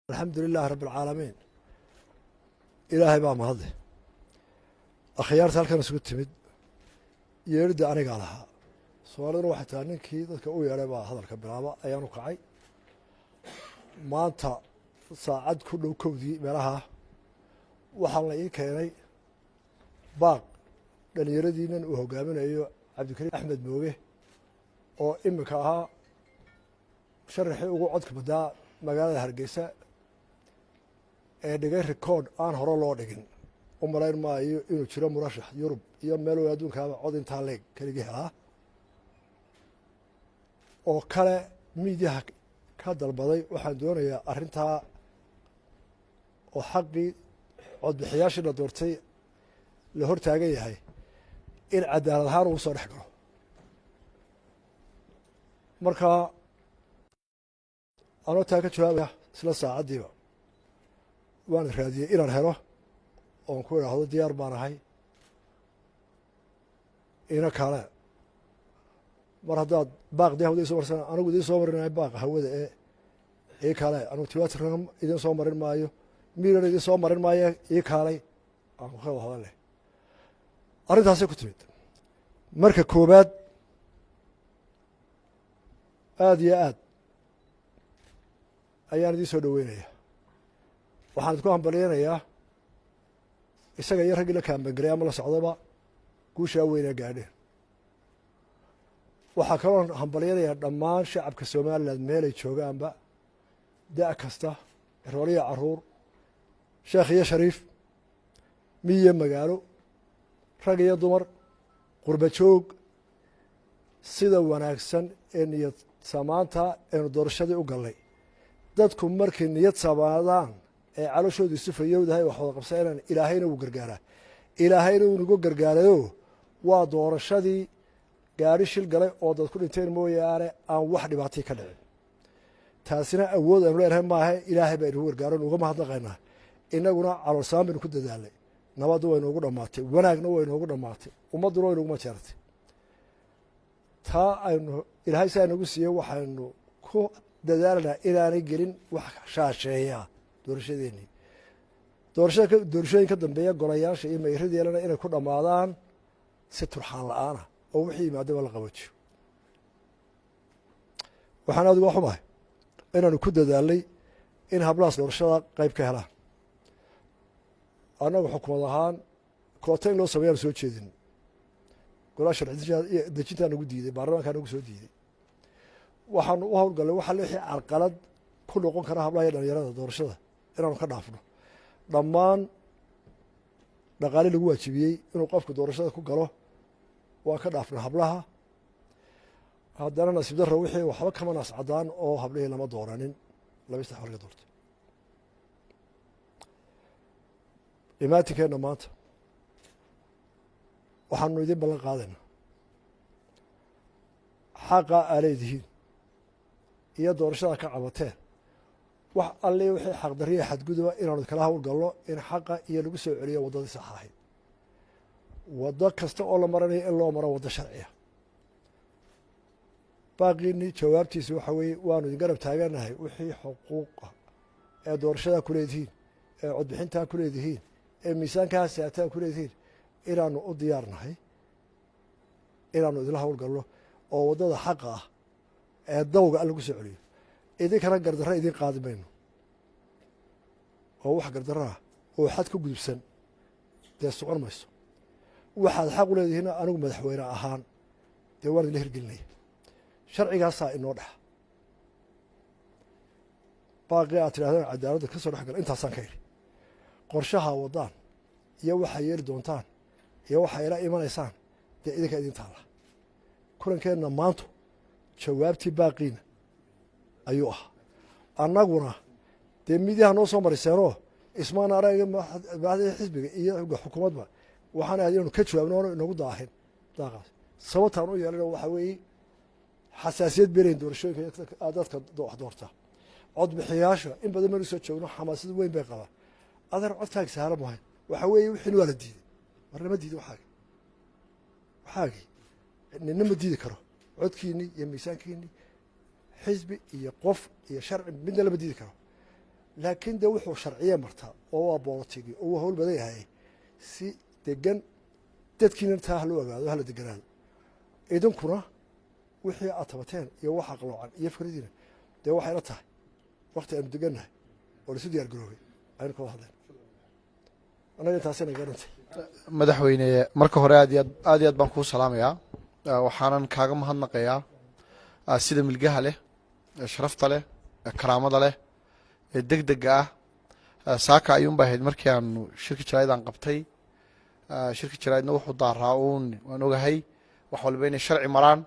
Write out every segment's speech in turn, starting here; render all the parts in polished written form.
الحمد لله رب العالمين إلهي بقى مهضي أخيارت هالكان سكوت تمد يرد أنا قالها سؤال روح تاني كي ذاك أوي أنا بقى هذا الكبرابة أيام وقعي ما أنت صعد كله كودي مرها وحلا إيه كيني باق لأن يردينا وهو قامنا أيوة عبد الكريم أحمد موجه أو إمكها شرحي وقعدك بدأ مقالة هرقيسة dhigay record aan hore loo dhigin u malayn maayo inuu jiro murashax Yurub iyo meel oo adduunkaaba cod intaa leeg kaliya helaa oo kale miidiyaha ka dalbaday waxaan doonayaa arrintaa oo xaqii codbixiyaashii la doortay la hortaagan yahay in cadaalad ahaan uu soo dhex galo marka anoo taa ka jawaabaya isla saacaddiiba waan raadiyey inaan helo oon ku idhaahdo diyaar baan ahay ina kale mar haddaad baaq dee hawada soo marsan anigu idiin soo marinayo baaqa hawada ii kale anigu tiwaatirkan idiin soo marin maayo miiran idiin soo marin maayo ii kaalay aan ku wada hadal leh arrintaasay ku timid marka koowaad aada iyo aad ayaan idiin soo dhaweynaya waxaan idinku hambalyaynayaa isaga iyo raggii la kaambangaray ama la socdaba guushaa weynaa gaadheen waxaa kaloo hambalyaynayaa dhammaan shacabka somalilan meelay joogaanba da' kasta rooliya caruur sheekh iyo shariif miyo magaalo rag iyo dumar qurba joog sida wanaagsan ee niyad samaanta aynu doorashadii u gallay dadku markay niyad samaadaan ee calooshoodu sifayowdahay wax wada qabsanayaan ilaahayna wuu gargaaraa ilaahayna wuu nagu gargaarayo waa doorashadii gaari shil galay oo dad ku dhinteen mooyaane aan wax dhibaatay ka dhicin taasina awood aanu leenahay maaha ilaahay baa inagu gargaaro nuga mahadnaqaynaa innaguna caloolsaan baynu ku dadaalnay nabaddu way noogu dhammaatay wanaagna way noogu dhammaatay ummadduna way noguma jeertay taa aynu ilaahay saa nagu siiyey waxaynu ku dadaalanaa inaanay gelin wax shaasheeyaa doorashadeennii doorashooyin ka dambeeya golayaasha iyo mayradeelana inay ku dhammaadaan si turxaan la-aanah oo wixii yimaadaba la qaboojiyo waxaan aad uga xumahay inaanu ku dadaalnay in hablahaas doorashada qayb ka helaan annagu xukumad ahaan koota in loo sameeyaanu soo jeedin golaha sharci dejintaa nagu diiday baarlamaankaa nagu soo diiday waxaanu u howlgallay waxa wixii carqalad ku noqon kara hablaha iyo dhalinyarada doorashada inaanu ka dhaafno dhammaan dhaqaale lagu waajibiyey inuu qofku doorashada ku galo waa ka dhaafna hablaha haddana nasiib darro wixii waxba kama naas caddaan oo hablihii lama dooranin laba saddex marka doortay dhimaatinkeenna maanta waxaanu idin ballan qaadaynaa xaqa aa leedihiin iyo doorashada ka cabateen wax alle wixii xaqdarriya xadguduba inaanu kala howlgalno in xaqa iyo lagu soo celiyo waddadii sax ahayd waddo kasta oo la maranayo in loo maro waddo sharciya baaqiinii jawaabtiisa waxa weeye waanu idin garab taaganahay wixii xuquuqa ee doorashadaa ku leedihiin ee codbixintaa ku leedihiin ee miisaankaa saataa ku leedihiin inaanu u diyaarnahay inaanu idinla howlgalno oo waddada xaqa ah ee dawga lagu soo celiyo idinkana gardarra idin qaadi mayno oo wax gardarraa oo xad ka gudubsan dee socon mayso waxaad xaq u leedihiinna anigu madaxweyne ahaan dee waan idinla hirgelinaya sharcigaasaa inoo dhexa baaqii aad tidhahdeen cadaaladda ka soo dhex gala intaasaan ka idhi qorshaha waddaan iyo waxaa yeeli doontaan iyo waxaa ila imanaysaan dee idinka idin taalla kulankeenna maantu jawaabtii baaqiina ayuu ahaa annaguna dee midiyaha noo soo mariseenoo ismaan araga madaxda xisbiga iyo xukuumadba waxaan ahayd inaanu ka jawaabno oona inagu daahin daaqaas sababtaan u yeelana waxaa weeye xasaasiyad beelayn doorashooyinka dadka wax doortaa codbixiyaasha in badan maynu soo joogno xamaasad weyn bay qabaan adeer codkaagi sahlan mahayn waxaa weeye wixiin waa la diiday marnama diiday waxaagii nina ma diidi karo codkiinii iyo miisaankiinii xisbi iyo qof iyo sharci midna lama diidi karo laakiin dee wuxuu sharciye martaa oo waa boolotigi oo waa hawl badan yahay si degan dadkiina taa haloo ogaado hala deganaado idinkuna wixii aad tabateen iyo waxa qaloocan iyo fikradiina dee waxay la tahay waqti aanu degannahay oo la isu diyaar garoobay aynu ka hadleen anaga intaasina garantay madaxweyne marka hore aad iyo aad baan kuu salaamayaa waxaanan kaaga mahadnaqayaa sida milgaha leh sharafta leh karaamada leh ee degdega ah saaka ayuunba ahayd markii aanu shirka jaraa'id aan qabtay shirka jaraa'idna wuxuu daaraa uun waan ogahay wax walba inay sharci maraan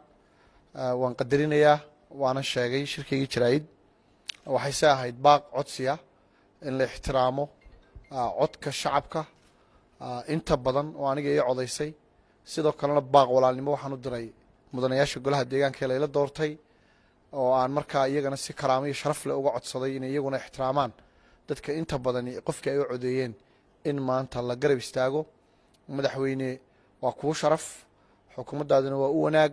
waan qadarinayaa waana sheegay shirkaygii jaraa'id waxayse ahayd baaq codsiya in la ixtiraamo codka shacabka inta badan oo aniga ii codaysay sidoo kalena baaq walaalnimo waxaan u diray mudanayaasha golaha deegaanka ee layla doortay oo aan markaa iyagana si karaamo iyo sharaf leh uga codsaday inay iyaguna ixtiraamaan dadka inta badani qofkii ay u codeeyeen in maanta la garab istaago madaxweyne waa kuu sharaf xukuumaddaaduna waa u wanaag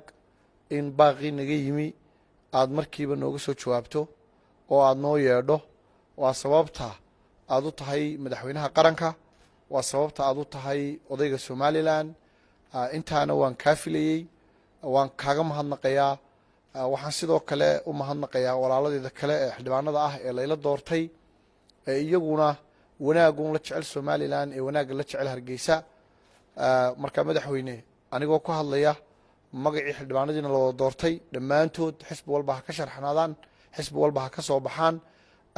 in baaqii naga yimi aad markiiba nooga soo jawaabto oo aad noo yeedho waa sababta aad u tahay madaxweynaha qaranka waa sababta aad u tahay odayga somalilan intaana waan kaa filayey waan kaaga mahadnaqayaa waxaan sidoo kale u mahadnaqayaa walaaladeeda kale ee xildhibaanada ah ee layla doortay ee iyaguna wanaagun la jecel somalilan ee wanaagga la jecel hargeysa marka madaxweyne anigoo ku hadlaya magacii xildhibaanadiina la wada doortay dhammaantood xisbi walba ha ka sharxnaadaan xisbi walba ha ka soo baxaan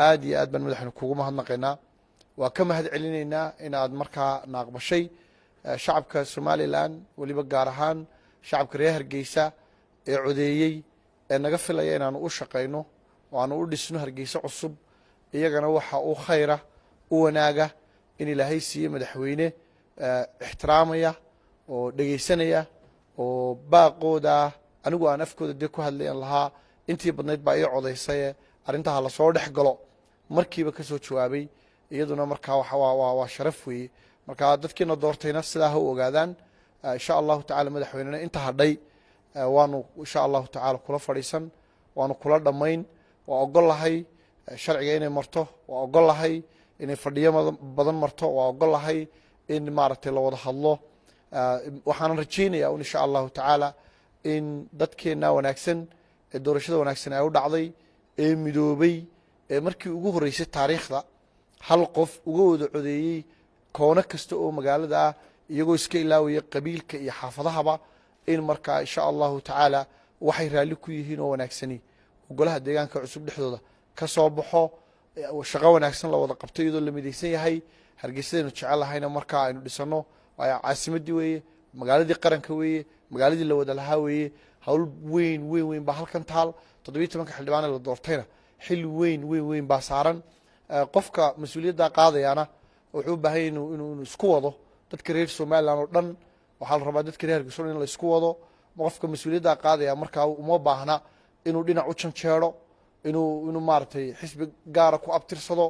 aad iyo aad baan madaxweyne kuugu mahadnaqaynaa waa ka mahad celinaynaa inaad markaa naaqbashay shacabka somalilan weliba gaar ahaan shacabka reer hargeysa ee codeeyey ee naga filaya inaanu u shaqayno oo aanu u dhisno hargeysa cusub iyagana waxa uu khayra u wanaaga in ilaahay siiye madaxweyne ixtiraamaya oo dhegaysanaya oo baaqooda anigu aan afkooda dee ku hadlayan lahaa intii badnayd baa ii codaysaye arrintaha lasoo dhex galo markiiba ka soo jawaabay iyaduna markaa waa sharaf weeye markaa dadkiina doortayna sidaa ha u ogaadaan insha allahu tacala madaxweynena inta hadhay waanu insha allahu tacala kula fadhiisan waanu kula dhammayn waa ogol lahay sharciga inay marto waa ogol lahay inay fadhiyo badan marto waa ogol lahay in maaragtay la wada hadlo waxaanan rajaynayaa un insha allahu tacaala in dadkeenna wanaagsan ee doorashada wanaagsan ay u dhacday ee midoobay ee markii ugu horreysay taariikhda hal qof uga wada codeeyey koono kasta oo magaalada ah iyagoo iska ilaawaya qabiilka iyo xaafadahaba in markaa insha allahu tacaala waxay raalli ku yihiin oo wanaagsani golaha deegaanka cusub dhexdooda ka soo baxo shaqo wanaagsan la wada qabto iyadoo la midaysan yahay hargeysadaynu jecel lahayna markaa aynu dhisano waayo caasimadii weeye magaaladii qaranka weeye magaaladii la wada lahaa weeye hawl weyn baa halkan taal 17 xildhibaan la doortayna xil weyn baa saaran qofka mas-uuliyadda qaadayana wuxuu u baahan yahay inuu isku wado dadka reer somaliland oo dhan waxaa la rabaa dadka reer hargeysa in la isku wado qofka mas-uuliyadda qaadaya markaa uma baahna inuu dhinac u janjeero inuu maaragtay xisbi gaara ku abtirsado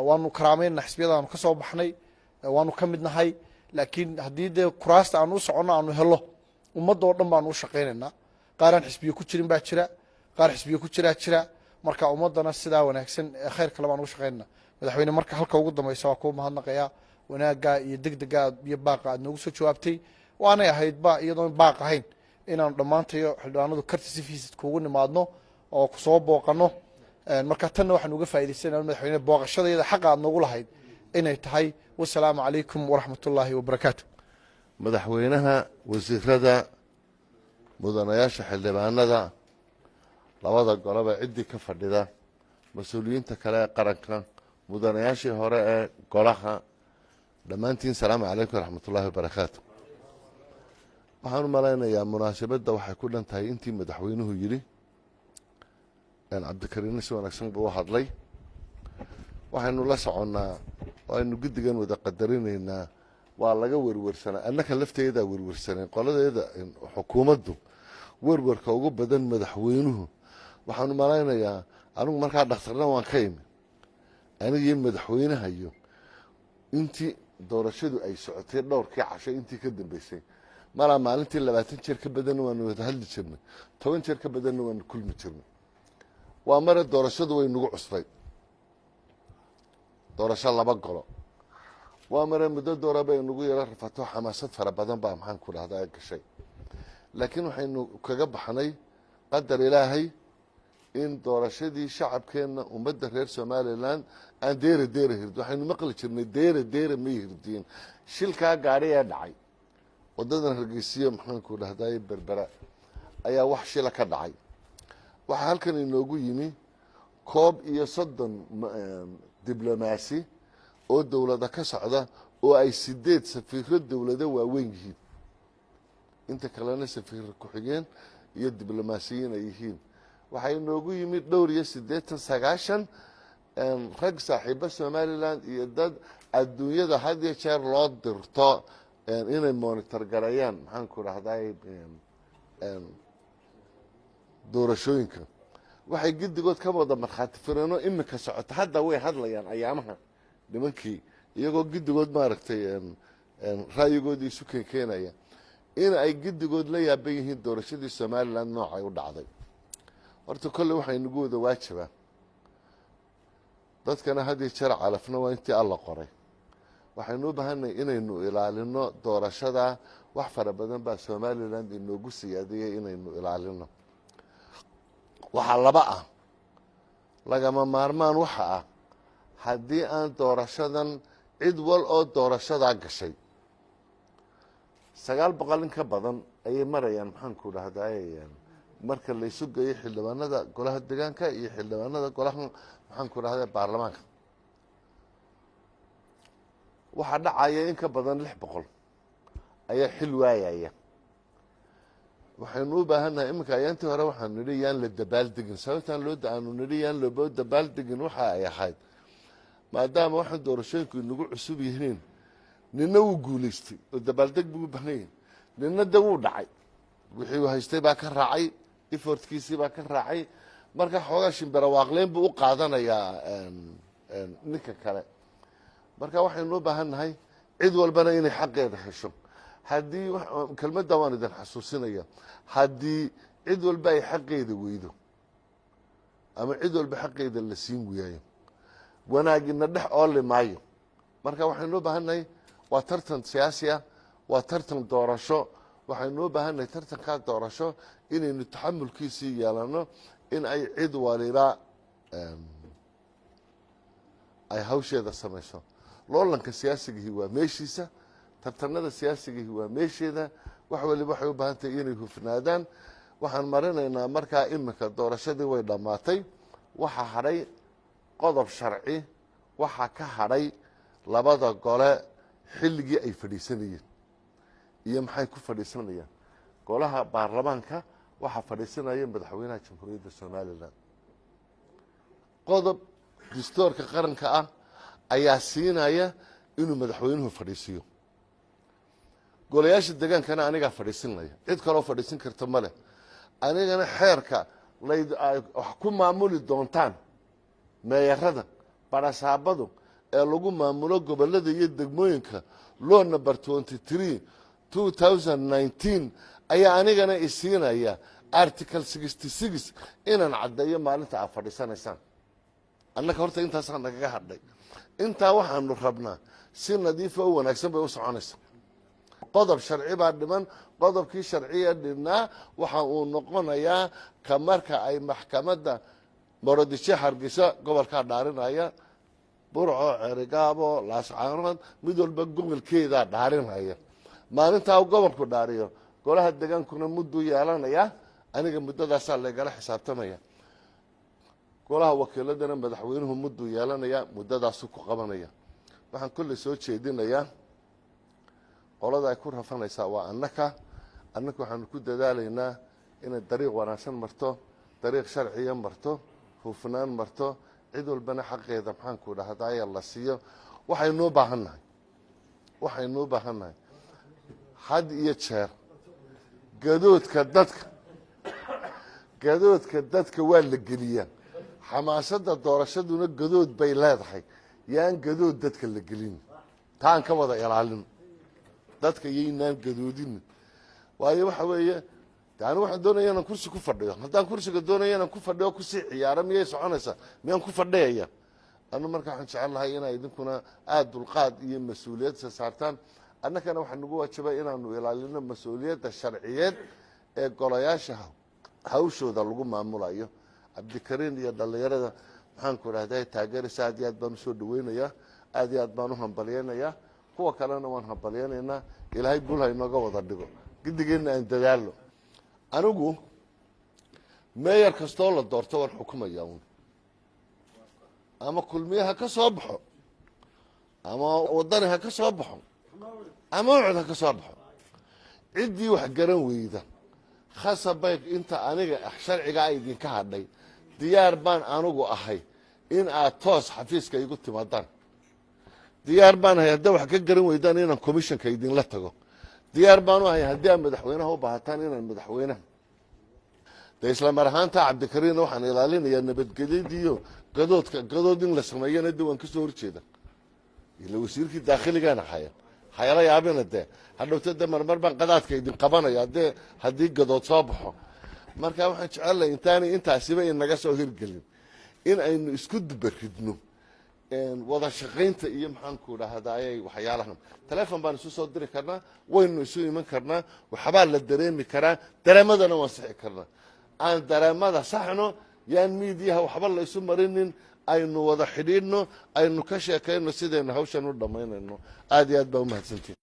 waanu karaameynna xisbiyadaanu ka soo baxnay waanu ka mid nahay laakiin haddii dee kuraasta aanu u soconno aanu helo ummadda oo dhan baanu u shaqaynaynaa qaaraan xisbiye ku jirin baa jira qaar xisbiye ku jira marka ummaddana sidaa wanaagsan ee khayr kale baan ugu shaqaynayna madaxweyne marka halka ugu dambaysa waa kuu mahadnaqayaa wanaagga iyo degdega iyo baaqa aad noogu soo jawaabtay waanay ahayd ba iyadoon baaq ahayn inaanu dhammaantayo xildhibaanadu karti si fiisid kuugu nimaadno oo kusoo booqanno marka tanna waxaan uga faa'iidaysanaa madaxweyne booqashadayada xaqa aad noogu lahayd inay tahay wasalaamu calaykum waraxmatullaahi wabarakaatu madaxweynaha wasiirada mudanayaasha xildhibaanada labada goloba ciddii ka fadhida mas-uuliyiinta kale ee qaranka mudanayaashii hore ee golaha dhammaantiin salaamu calaykum waraxmatullaahi wabarakaatu waxaan u malaynayaa munaasabadda waxay ku dhan tahay intii madaxweynuhu yidhi cabdikariinna si wanaagsan buu u hadlay waxaynu la soconnaa aynu guddigan wada qadarinaynaa waa laga werwersanaa annaka lafteedaa werwersaneen qoladeeda xukuumaddu werwerka ugu badan madaxweynuhu waxaanu malaynayaa anigu markaa dhakhtarna waan ka imi anigii madaxweynaha iyo intii doorashadu ay socotay dhowrkii casho intii ka dambeysay malaa maalintii 20 jeer ka badanna waanu wada hadli jirnay 10 jeer ka badanna waanu kulmi jirnay waa mare doorashadu way nagu cusbay doorasho laba golo waa mare muddo doora bay nagu yara rafato xamaasad fara badan baa maxaan ku dhahdaa gashay laakiin waxaynu kaga baxnay qadar ilaahay in doorashadii shacabkeenna ummadda reer somalilan aan deera hirdin waxaynu maqli jirnay deera may hirdiin shilkaa gaadhi ee dhacay waddadan hargeysiyo maxaanku dhahdaay berbera ayaa wax shila ka dhacay waxaa halkan inoogu yimi 31 diblomaasi oo dowlada ka socda oo ay 8 safiiro dowlada waaweyn yihiin inta kalena safiir ku-xigeen iyo diblomaasiyiin ay yihiin waxay inoogu yimi dhowr iyo 89 rag saaxiibo somaliland iyo dad adduunyada had iyo jeer loo dirto inay monitor gareeyaan maxaanku dhahdaay doorashooyinka waxay guddigood ka wada markhaati fureen imika socota hadda way hadlayaan ayaamaha nimankii iyagoo guddigood maaragtay ra'yigoodii isu keenaya in ay guddigood la yaaban yihiin doorashadii somaliland noocay u dhacday horta kolley waxay nagu wada waajibaa dadkana had iyo jeer calafna waa intii alla qoray waxaynu u baahanay inaynu ilaalino doorashada wax fara badan baa somaliland inoogu siyaadiyey inaynu ilaalino waxaa laba ah lagama maarmaan waxa ah haddii aan doorashadan cid wal oo doorashadaa gashay 900 in ka badan ayay marayaan maxaanku dhahdaay marka laysu geeyo xildhibaanada golaha deegaanka iyo xildhibaanada golaha maxaanku dhahdaa baarlamaanka waxaa dhacaya in ka badan 600 ayaa xil waayaya waxaynu u baahannahay iminka ayaantii hore waxaanu nidhi yaan la dabaaldegin sababtaan aanu nidhi yaan loo dabaaldegin waxa ay ahayd maadaama waxaan doorashooyinku inagu cusub yihiin nina wuu guulaystay oo dabaaldeg buu u baahan yahay nina de wuu dhacay wixii uu haystay baa ka raacay effortkiisii baa ka raacay marka xoogaa shimbira waaqleyn buu u qaadanayaa ninka kale marka waxaynu u baahannahay cid walbana inay xaqeeda hesho haddii kelmadda waan idin xasuusinaya haddii cid walba ay xaqeeda weydo ama cid walba xaqeeda la siin waayo wanaagina dhex ooli maayo marka waxaynu u baahannahay waa tartan siyaasi ah waa tartan doorasho waxaynu u baahannahay tartankaa doorasho inaynu taxamulkiisii yeelano in ay cid waliba ay hawsheeda samayso loolanka siyaasigihii waa meeshiisa tartanada siyaasigihii waa meesheeda wax waliba waxay u baahan tahay inay hufnaadaan waxaan marinaynaa markaa iminka doorashadii way dhammaatay waxaa hadhay qodob sharci waxaa ka hadhay labada gole xilligii ay fadhiisanayeen iyo maxay ku fadhiisanayaan golaha baarlamaanka waxaa fadhiisanaya madaxweynaha jamhuuriyadda somalilan qodob dastuurka qaranka ah ayaa siinaya inuu madaxweynuhu fadhiisiyo golayaasha degaankana anigaa fadhiisinaya cid kaloo fadhiisin karta ma leh anigana xeerka wax ku maamuli doontaan meeyarada barasaabadu ee lagu maamulo gobolada iyo degmooyinka law number 23 2019 ayaa anigana isiinaya article 66 inaan caddeeyo maalinta aad fadhiisanaysaan annaka horta intaasaa nagaga hadhay intaa waxaanu rabnaa si nadiifa oo wanaagsan bay u soconaysaa qodob sharci baa dhiman qodobkii sharciya dhibnaa waxa uu noqonayaa ka marka ay maxkamadda Morodishe Hargeysa gobolka dhaarinaya burco cerigaabo laascaanood mid walba gobolkeeda dhaarinaya maalinta uu gobolku dhaariyo golaha degaankuna muddo yeelanaya aniga muddadaas la igala xisaabtamaya golaha wakiiladana madaxweynuhu muddo yeelanaya muddadaas ku qabanaya waxaan kulli soo jeedinayaa qolada ay ku rafanaysaa waa annaka waxaanu ku dadaalaynaa inay dariiq wanaagsan marto dariiq sharciya marto hufnaan marto cid walbana xaqeeda maxaanku dhahdaaya la siiyo waxaynu u baahannahay had iyo jeer gadoodka dadka waa la geliyaa xamaasadda doorashaduna gadood bay leedahay yaan gadood dadka la gelin taan ka wada ilaalin dadka yaynaan gadoodin waayo waxa weeye anigu waxaan doonaya inaan kursi ku fadhiyo haddaan kursiga doonaya inaan ku fadhiyo kusii ciyaaro miyay soconaysaa miyaan ku fadhiyaya anu marka waxaan jecelahay inay idinkuna aad dulqaad iyo mas-uuliyad saartaan annagana waxaa nagu waajibay inaanu ilaalino mas-uuliyadda sharciyeed ee golayaasha hawshooda lagu maamulayo cabdikariin iyo dhallinyarada maxaanku idhahdaa taageeraysa aad iyo aad baan usoo dhaweynayaa aad iyo aad baan u hambalyeynayaa kuwa kalena waan hambalyeynaynaa ilaahay guul ha inooga wada dhigo gidigeenna aan dadaalno anigu meeyar kastoo la doorto waan xukumaya un ama kulmiye ha ka soo baxo ama wadani ha ka soo baxo ama ucud ha ka soo baxo ciddii wax garan weyda khasabay inta aniga sharcigaa idinka hadhay diyaar baan anigu ahay in aad toos xafiiska igu timaadaan diyaar baan ahay haddaa wax ka garan weydaan inaan commissionka idinla tago diyaar baan u ahay haddii aad madaxweynaha u baahataan inaan madaxweynaha de isla mar ahaanta cabdikariinna waxaan ilaalinayaa nabadgelyadiiyo gadood in la sameeyana de waan kasoo horjeeda ila wasiirkii daakhiligaana hayala yaabina dee hadhowta de marmar baan qadaadka idin qabanaya dee haddii gadood soo baxo marka waxaan jecelahay intaanay intaasiba inaga soo hirgelin in aynu isku dubaridno wada shaqaynta iyo maxaanku idhahdayay waxyaalahan telefon baan isu soo diri karnaa waynu isu iman karnaa waxbaa la dareemi karaa dareemadana waan sixi karnaa aan dareemada saxno yaan miidiyaha waxba la isu marinin aynu wada xidhiidhno aynu ka sheekayno sidaynu hawshan u dhammaynayno aad iyo aad baa umahadsantihin